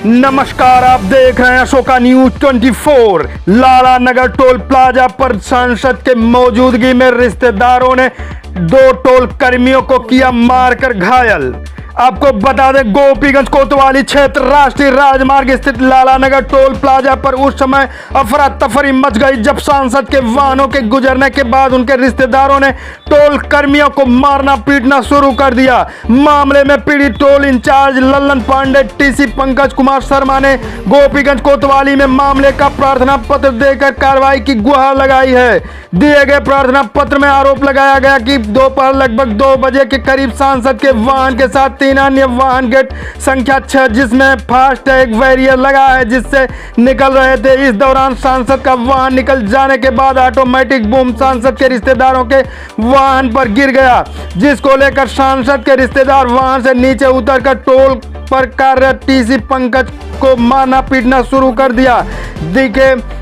नमस्कार, आप देख रहे हैं अशोका न्यूज 24। लाला नगर टोल प्लाजा पर सांसद के मौजूदगी में रिश्तेदारों ने दो टोल कर्मियों को किया मारकर घायल। आपको बता दें, गोपीगंज कोतवाली क्षेत्र राष्ट्रीय राजमार्ग स्थित लाला नगर टोल प्लाजा पर उस समय अफरा तफरी मच गई जब सांसद के वाहनों के गुजरने के बाद उनके रिश्तेदारों ने टोल कर्मियों को मारना पीटना शुरू कर दिया। मामले में पीड़ित toll incharge Lallan Pandey TC Pankaj Kumar Sharma ने गोपीगंज कोतवाली में मामले का प्रार्थना पत्र देकर कार्रवाई की गुहार लगाई है। दिए गए प्रार्थना पत्र में आरोप लगाया गया कि दोपहर लगभग 2 बजे के करीब सांसद के वाहन के साथ 3 अन्य वाहन गेट संख्या 6 जिसमें फास्टैग बैरियर लगा है जिससे निकल रहे थे। इस दौरान सांसद का वाहन निकल जाने के बाद ऑटोमेटिक बूम सांसद के रिश्तेदारों के वाहन पर गिर गया, जिसको लेकर सांसद के रिश्तेदार वाहन से नीचे उतरकर टोल पर कार्यरत टीसी पंकज को मारना पीटना शुरू कर दिया।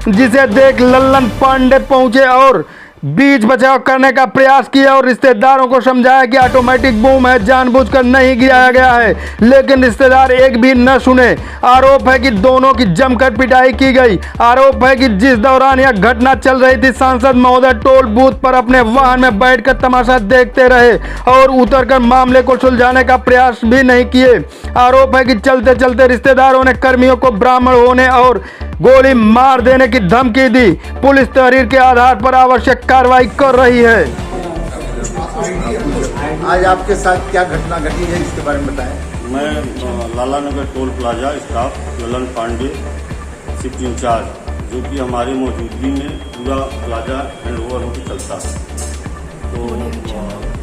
जिसे देख लल्लन पांडे पहुंचे और बीच बचाव करने का प्रयास किया और रिश्तेदारों को समझाया कि ऑटोमेटिक बूम है, जानबूझकर नहीं गिराया गया है, लेकिन रिश्तेदार एक भी न सुने। आरोप है कि दोनों की जमकर पिटाई की गई। आरोप है कि जिस दौरान यह घटना चल रही थी, सांसद महोदय टोल बूथ पर अपने वाहन में बैठकर तमाशा देखते रहे और उतरकर मामले को सुलझाने का प्रयास भी नहीं किए। आरोप है कि चलते चलते रिश्तेदारों ने कर्मियों को ब्राह्मण होने और गोली मार देने की धमकी दी। पुलिस तहरीर के आधार पर आवश्यक कार्रवाई कर रही है। आज आपके साथ क्या घटना घटी है, इसके बारे में बताएं। मैं Lala Nagar toll plaza staff Lalan Pandey shift incharge, जो कि हमारे मौजूदगी में पूरा प्लाजा हैंड ओवर होकर चलता है। तो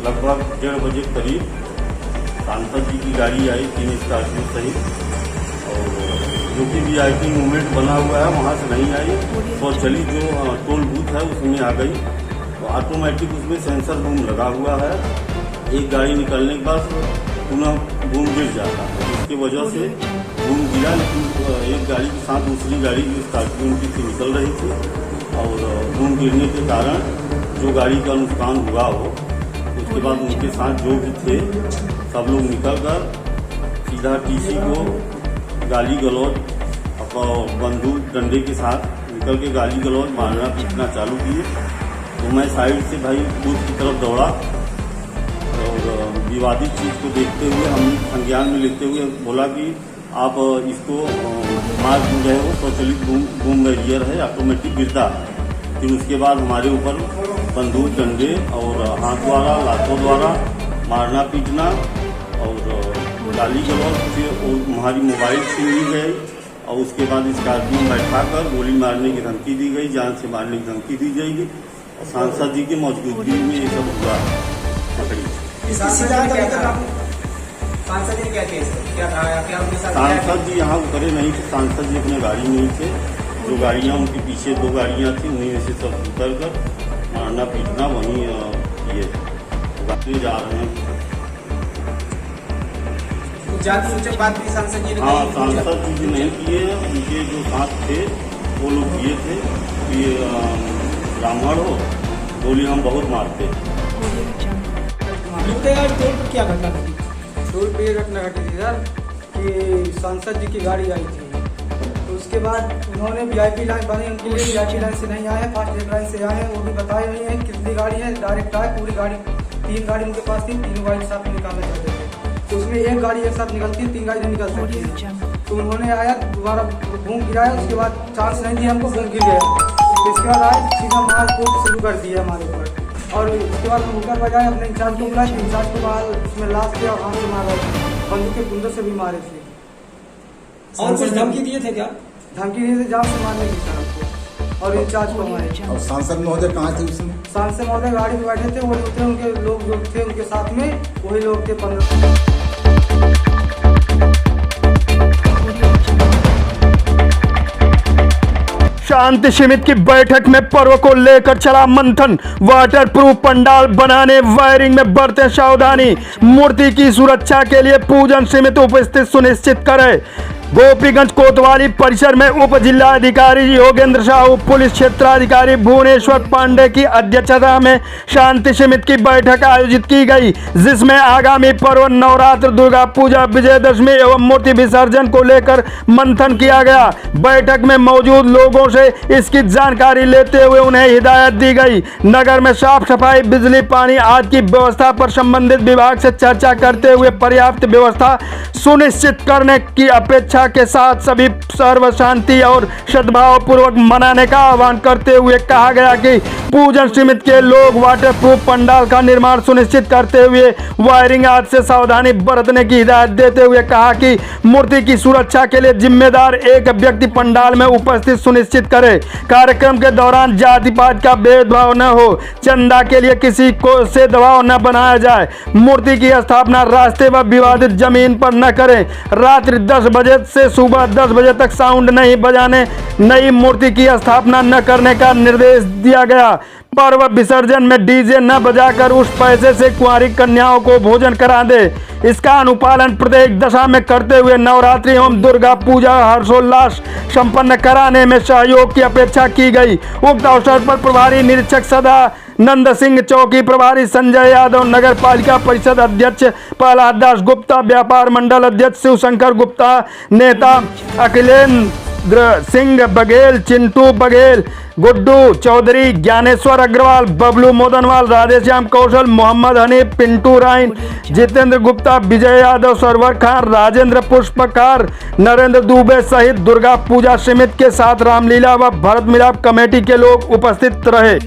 लगभग 1:30 बजे करीब सांसद जी की गाड़ी आई, 3 स्कॉर्पियो सहित, और जो कि VIP मूवमेंट बना हुआ है वहाँ से नहीं आई, और चली जो टोल बूथ है उसमें आ गई। तो ऑटोमेटिक उसमें सेंसर बूम लगा हुआ है। एक गाड़ी निकलने के बाद पुनः बूम गिर जाता है, जिसकी वजह से बूम गिरा, लेकिन एक गाड़ी के साथ दूसरी गाड़ी जो स्कॉर्पियो की थी निकल रही थी, और बूम गिरने के कारण जो गाड़ी का नुकसान हुआ हो, उसके बाद उनके साथ जो भी थे सब लोग निकल कर सीधा TC को गाली गलौज बंदूक डंडे के साथ निकल के गाली गलौज मारना पीटना चालू किए। तो मैं साइड से भाई बूथ की तरफ दौड़ा और विवादित चीज़ को देखते हुए हम संज्ञान में लेते हुए बोला कि आप इसको मार क्यों रहे हो, स्वचालित बूम बैरियर है, ऑटोमेटिक गिरता है। फिर उसके बाद हमारे ऊपर बंदूक डंडे और हाथ द्वारा लातों द्वारा मारना पीटना और गाली गलौज, फिर हमारी मोबाइल छीन ली गई, और उसके बाद स्कॉर्पियो में बैठाकर गोली मारने की धमकी दी गई, जान से मारने की धमकी दी जाएगी। और सांसद जी की मौजूदगी में ये सब हुआ पकड़ी। सांसद जी यहाँ उतरे नहीं थे, सांसद जी अपने गाड़ी में ही थे। जो गाड़ियाँ उनके पीछे 2 गाड़ियाँ थी, उन्हीं में से सब उतर कर मारना पीटना वहीं ये जा रहे हैं। बात भी सांसद जी ने हाँ, सांसद जी नहीं किए, उनके जो साथ थे वो लोग किए थे कि ब्राह्मण हो, गोली हम बहुत मारते। क्या घटना घटी? टोल पे ये घटना घटी थी सर कि सांसद जी की गाड़ी आई थी, तो उसके बाद उन्होंने VIP लाइन बनी, उनके लिए VIP लाइन से नहीं आए, फास्ट लाइन से आए। वो भी बताए नहीं है कितनी गाड़ी है, डायरेक्ट आए। पूरी गाड़ी 3 गाड़ी उनके पास थी, 3 गाड़ी साथ में निकालना चाहते थे। तो उसमें एक गाड़ी एक साथ निकलती है, 3 गाड़ी नहीं निकल सकती है। तो उन्होंने आया, दोबारा बूम गिराया, उसके बाद चांस नहीं दिया हमको, बूम गिर गया। इसके बाद आए, सीधा मार कूट शुरू कर दिया हमारे ऊपर, और उसके बाद हम ऊपर बजाए अपने इंचार्ज को बुलाए। इंचार्ज को बाहर उसमें लाश किया और हाथ से मारा, बंदूक के कुंदर से भी मारे थे। और कुछ धमकी दिए थे क्या? धमकी दिए थे जान से मारने की सर हमको, और इंचार्ज को मारे। और सांसद महोदय कहाँ थे उसमें? सांसद महोदय गाड़ी में बैठे थे, वही उतरे, उनके लोग जो थे उनके साथ में वही लोग थे 15। शांति समिति की बैठक में पर्व को लेकर चला मंथन। वाटर प्रूफ पंडाल बनाने, वायरिंग में बरतें सावधानी, मूर्ति की सुरक्षा के लिए पूजन समिति उपस्थित सुनिश्चित करे। गोपीगंज कोतवाली परिसर में उप जिलाधिकारी योगेंद्र साहू, पुलिस क्षेत्राधिकारी भुवनेश्वर पांडे की अध्यक्षता में शांति समिति की बैठक आयोजित की गई, जिसमें आगामी पर्व नवरात्र, दुर्गा पूजा, विजयदशमी एवं मूर्ति विसर्जन को लेकर मंथन किया गया। बैठक में मौजूद लोगों से इसकी जानकारी लेते हुए उन्हें हिदायत दी गई। नगर में साफ सफाई, बिजली, पानी आदि की व्यवस्था पर संबंधित विभाग से चर्चा करते हुए पर्याप्त व्यवस्था सुनिश्चित करने की अपेक्षा के साथ सभी सर्व शांति और सद्भाव पूर्वक मनाने का आह्वान करते हुए कहा गया कि पूजन समिति के लोग वाटर प्रूफ पंडाल का निर्माण सुनिश्चित करते हुए वायरिंग आदि से सावधानी बरतने की हिदायत देते हुए कहा कि मूर्ति की सुरक्षा के लिए जिम्मेदार एक व्यक्ति पंडाल में उपस्थित सुनिश्चित करे। कार्यक्रम के दौरान जाति पात का भेदभाव न हो, चंदा के लिए किसी को से दबाव न बनाया जाए, मूर्ति की स्थापना रास्ते व विवादित जमीन पर न करें, रात्रि 10 बजे से सुबह 10 बजे तक साउंड नहीं बजाने, नई मूर्ति की स्थापना न करने का निर्देश दिया गया। पर्व विसर्जन में डीजे न बजाकर उस पैसे से कुंवारी कन्याओं को भोजन करा दे। इसका अनुपालन प्रत्येक दशा में करते हुए नवरात्रि एवं दुर्गा पूजा हर्षोल्लास संपन्न कराने में सहयोग की अपेक्षा की गई। उक्त अवसर पर प्रभारी निरीक्षक सदानंद सिंह, चौकी प्रभारी संजय यादव, नगर पालिका परिषद अध्यक्ष प्रहलाद दास गुप्ता, व्यापार मंडल अध्यक्ष शिवशंकर गुप्ता, नेता अखिलेंद्र सिंह बघेल, चिंटू बघेल, गुड्डू चौधरी, ज्ञानेश्वर अग्रवाल, बबलू मोदनवाल, राधेश्याम कौशल, मोहम्मद हनीफ, पिंटू राइन, जितेंद्र गुप्ता, विजय यादव, सरवर खान, राजेंद्र पुष्पकार, नरेंद्र दुबे सहित दुर्गा पूजा समिति के साथ रामलीला व भरत मिलाप कमेटी के लोग उपस्थित रहे।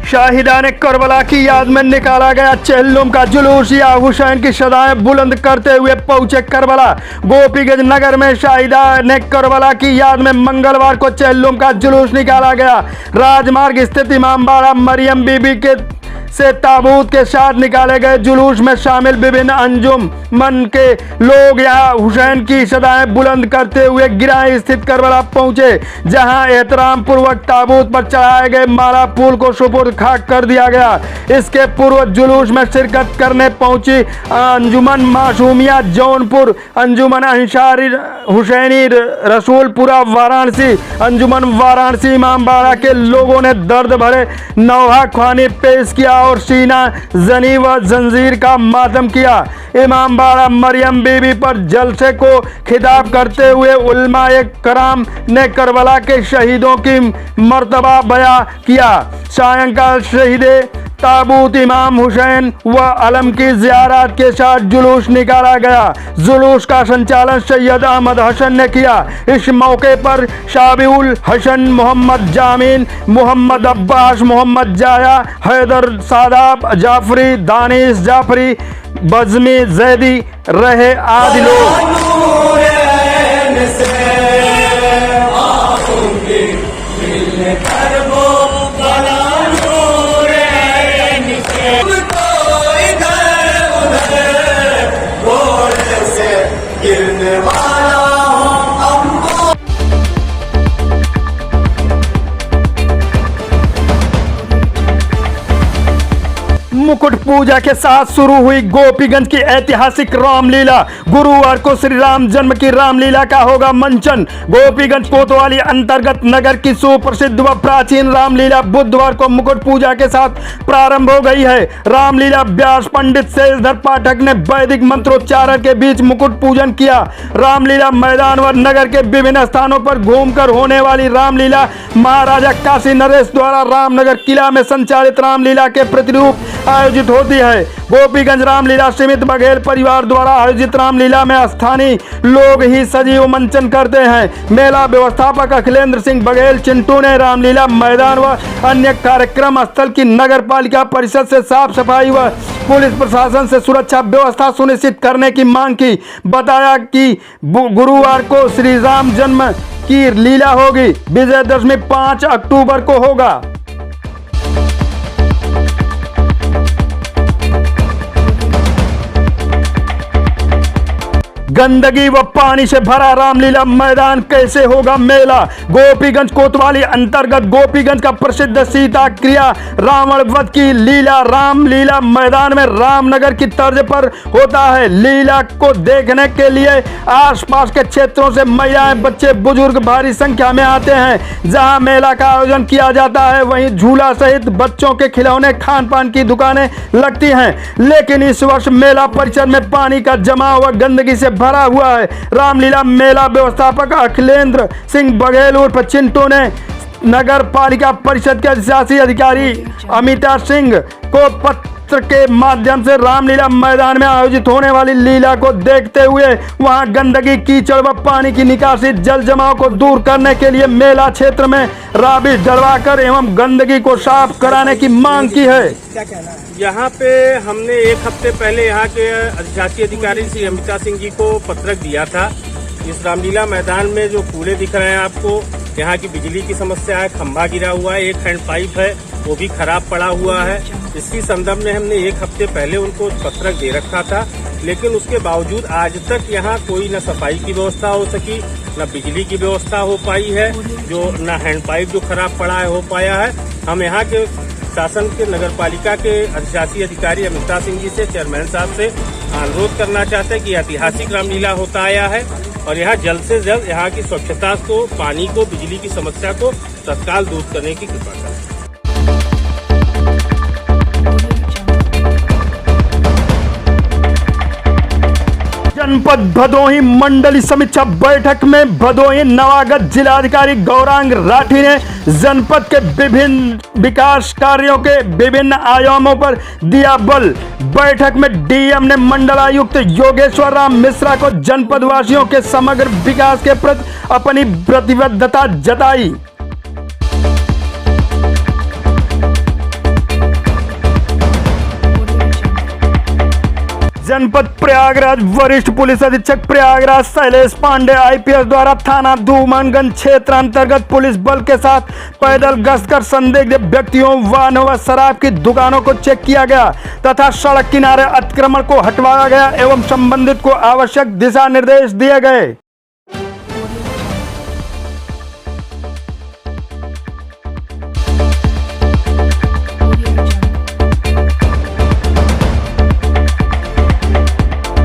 शाहिदान करबला की याद में निकाला गया चेहल्लुम का जुलूस, या हुसैन की सदाएं बुलंद करते हुए पहुंचे करबला। गोपीगंज नगर में शाहिदान करबला की याद में मंगलवार को चेहल्लुम का जुलूस निकाला गया। राजमार्ग स्थित इमामबाड़ा मरियम बीबी के से ताबूत के साथ निकाले गए जुलूस में शामिल विभिन्न अंजुमन के लोग यहाँ हुसैन की सदाएं बुलंद करते हुए गिराई स्थित करबला पहुंचे, जहां एहतराम पूर्वक ताबूत पर चढ़ाए गए माला फूल को सुपुर्द खाक कर दिया गया। इसके पूर्व जुलूस में शिरकत करने पहुंची अंजुमन मासूमिया जौनपुर, अंजुमन अंसारी हुसैनी रसूलपुरा वाराणसी, अंजुमन वाराणसी इमामबाड़ा के लोगों ने दर्द भरे नौहा ख्वानी पेश किया और सीना जनी व जंजीर का मातम किया। इमामबाड़ा मरियम बीबी पर जलसे को खिताब करते हुए उलमाए कराम ने करबला के शहीदों की मर्तबा बयां किया। सायंकाल शहीदे ताबूत इमाम हुसैन व अलम की ज़ियारत के साथ जुलूस निकाला गया। जुलूस का संचालन सैयद अहमद हसन ने किया। इस मौके पर शाबिउल हसन, मोहम्मद जामीन, मोहम्मद अब्बास, मोहम्मद जाया, हैदर सादाब जाफरी, दानिश जाफरी, बज़मी जैदी रहे आदि लोग। मुकुट पूजा के साथ शुरू हुई गोपीगंज की ऐतिहासिक रामलीला। गुरुवार को श्री राम जन्म की रामलीला का होगा मंचन। गोपीगंज कोतवाली अंतर्गत नगर की सुप्रसिद्ध व प्राचीन रामलीला बुधवार को मुकुट पूजा के साथ प्रारंभ हो गई है। रामलीला व्यास पंडित शेषधर पाठक ने वैदिक मंत्रोच्चारण के बीच मुकुट पूजन किया। रामलीला मैदान व नगर के विभिन्न स्थानों पर घूमकर होने वाली रामलीला महाराजा काशी नरेश द्वारा रामनगर किला में संचालित रामलीला के प्रतिरूप आयोजित होती है। गोपीगंज रामलीला समिति बघेल परिवार द्वारा आयोजित रामलीला में स्थानीय लोग ही सजीव मंचन करते हैं। मेला व्यवस्थापक अखिलेंद्र सिंह बघेल चिंटू ने रामलीला मैदान व अन्य कार्यक्रम स्थल की नगर पालिका परिषद से साफ सफाई व पुलिस प्रशासन से सुरक्षा व्यवस्था सुनिश्चित करने की मांग की। बताया कि गुरुवार को श्री राम जन्म की लीला होगी। विजयदशमी 5 अक्टूबर को होगा। गंदगी व पानी से भरा रामलीला मैदान कैसे होगा मेला। गोपीगंज कोतवाली अंतर्गत गोपीगंज का प्रसिद्ध सीता क्रिया रावण वध की लीला रामलीला मैदान में रामनगर की तर्ज पर होता है। लीला को देखने के लिए आसपास के क्षेत्रों से महिलाएं बच्चे बुजुर्ग भारी संख्या में आते हैं। जहां मेला का आयोजन किया जाता है वहीं झूला सहित बच्चों के खिलौने खान पान की दुकानें लगती हैं। लेकिन इस वर्ष मेला परिसर में पानी का जमाव व गंदगी से भरा हुआ है। रामलीला मेला व्यवस्थापक अखिलेंद्र सिंह बघेल उर्फ चिंटू ने नगर पालिका परिषद के शासी अधिकारी अमिता सिंह को पत्र के माध्यम से रामलीला मैदान में आयोजित होने वाली लीला को देखते हुए वहां गंदगी कीचड़ व पानी की निकासी जल जमाव को दूर करने के लिए मेला क्षेत्र में राबिश डलवाकर एवं गंदगी को साफ कराने की मांग की है। क्या कहना है? यहाँ पे हमने एक हफ्ते पहले यहाँ के अधिशासी अधिकारी श्री अमिता सिंह जी को पत्रक दिया था। इस रामलीला मैदान में जो कूड़े दिख रहे हैं आपको, यहाँ की बिजली की समस्या है, खंभा गिरा हुआ है, एक हैंड पाइप है वो भी खराब पड़ा हुआ है। इसकी संदर्भ में हमने एक हफ्ते पहले उनको पत्रक दे रखा था, लेकिन उसके बावजूद आज तक यहाँ कोई न सफाई की व्यवस्था हो सकी, न बिजली की व्यवस्था हो पाई है, जो न हैंड पाइप जो खराब पड़ा है हो पाया है। हम यहाँ के शासन के नगर पालिका के अधिशासी अधिकारी अमिता सिंह जी से, चेयरमैन साहब से अनुरोध करना चाहते हैं कि ऐतिहासिक रामलीला होता आया है और यहाँ जल्द से जल्द यहाँ की स्वच्छता को, पानी को, बिजली की समस्या को तत्काल दूर करने की कृपा करें। जनपद भदोही मंडली समीक्षा बैठक में भदोही नवागत जिलाधिकारी गौरांग राठी ने जनपद के विभिन्न विकास कार्यों के विभिन्न आयामों पर दिया बल। बैठक में डीएम ने मंडलायुक्त योगेश्वर राम मिश्रा को जनपद वासियों के समग्र विकास के प्रति अपनी प्रतिबद्धता जताई। जनपद प्रयागराज वरिष्ठ पुलिस अधीक्षक प्रयागराज शैलेश पांडे आईपीएस द्वारा थाना धूमनगंज क्षेत्र अंतर्गत पुलिस बल के साथ पैदल गश्त कर संदिग्ध व्यक्तियों, वाहनों व शराब की दुकानों को चेक किया गया तथा सड़क किनारे अतिक्रमण को हटवाया गया एवं संबंधित को आवश्यक दिशा निर्देश दिए गए।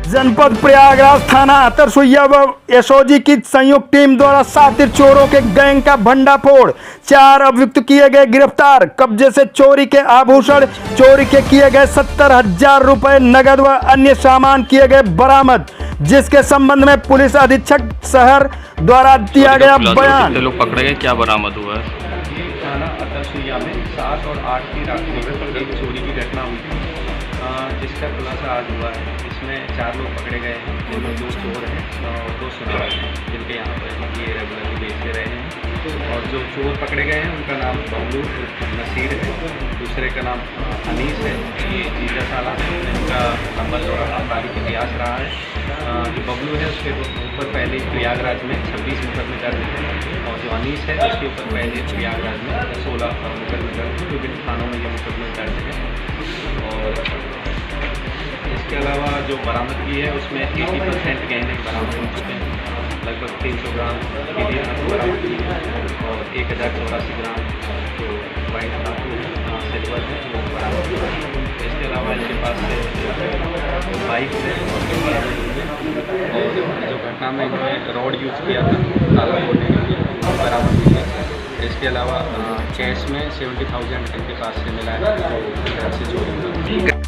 जनपद प्रयागराज थाना अतरसुइया व एसओजी की संयुक्त टीम द्वारा शातिर चोरों के गैंग का भंडाफोड़, 4 अभियुक्त किए गए गिरफ्तार। कब्जे से चोरी के आभूषण, चोरी के किए गए 70,000 रुपए नगद व अन्य सामान किए गए बरामद, जिसके संबंध में पुलिस अधीक्षक शहर द्वारा दिया गया बयान। लोग पकड़े गए, क्या बरामद हुआ है? थाना अतरसुइया में 7 और 8 की रात्रि में एक चोरी की घटना हुई थी, जिसका खुलासा आज हुआ है। इसमें 4 लोग पकड़े गए हैं, जिनमें 2 चोर हैं और 2 सुनार हैं, जिनके यहाँ पर ये रेगुलरली बेचते रहे हैं। और जो चोर पकड़े गए हैं उनका नाम बबलू नसीर है, दूसरे का नाम अनीस है, ये जीजा साला है, इनका नंबर थोड़ा आपराधिक इतिहास रहा है। जो बबलू है उसके ऊपर पहले प्रयागराज में 26 मुकदमे दर्ज है और जो अनीस है उसके ऊपर पहले प्रयागराज में 16 मुकदमे दर्ज है, विभिन्न थानों में ये मुकदमे दर्ज है। और इसके अलावा जो बरामद की है उसमें 80% गहने बरामद हो चुके हैं, लगभग 300 ग्राम के लिए बरामद की है और 1084 ग्राम जो वाइट धातु सिल्वर है वो बरामद किया है। इसके अलावा इनके पास से बाइक है और जो घटना में इन्होंने रॉड यूज़ किया था ताला तोड़ने के लिए वो बरामद हुई है। इसके अलावा कैश में 70,000 इनके पास से मिला है जो घर से चोरी हुआ।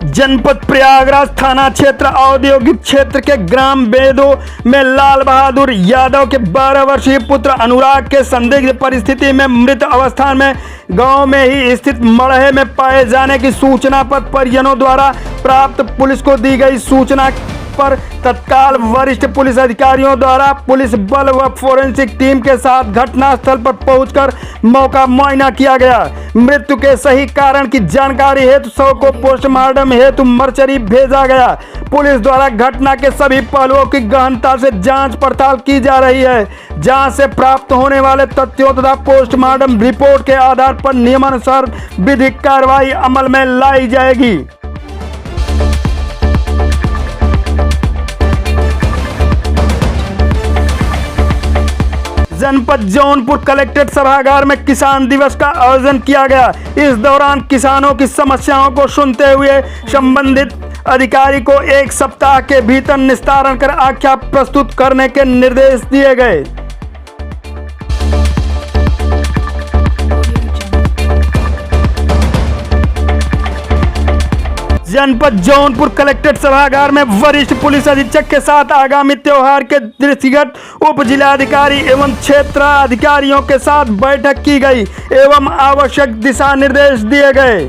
जनपद प्रयागराज थाना क्षेत्र औद्योगिक क्षेत्र के ग्राम बेदो में लाल बहादुर यादव के 12 वर्षीय पुत्र अनुराग के संदिग्ध परिस्थिति में मृत अवस्था में गांव में ही स्थित मड़हे में पाए जाने की सूचना पर परिजनों द्वारा प्राप्त पुलिस को दी गई सूचना पर तत्काल वरिष्ठ पुलिस अधिकारियों द्वारा पुलिस बल व फोरेंसिक टीम के साथ घटनास्थल पर पहुंचकर मौका मुआयना किया गया। मृत्यु के सही कारण की जानकारी हेतु शव को पोस्टमार्टम हेतु मर्चरी भेजा गया। पुलिस द्वारा घटना के सभी पहलुओं की गहनता से जांच पड़ताल की जा रही है। जांच से प्राप्त होने वाले तथ्यों तथा पोस्टमार्टम रिपोर्ट के आधार पर नियमानुसार विधिक कार्रवाई अमल में लाई जाएगी। जनपद जौनपुर कलेक्ट्रेट सभागार में किसान दिवस का आयोजन किया गया। इस दौरान किसानों की समस्याओं को सुनते हुए संबंधित अधिकारी को 1 सप्ताह के भीतर निस्तारण कर आख्या प्रस्तुत करने के निर्देश दिए गए। जनपद जौनपुर कलेक्ट्रेट सभागार में वरिष्ठ पुलिस अधीक्षक के साथ आगामी त्योहार के दृष्टिगत उप जिलाधिकारी एवं क्षेत्राधिकारियों के साथ बैठक की गई एवं आवश्यक दिशा निर्देश दिए गए।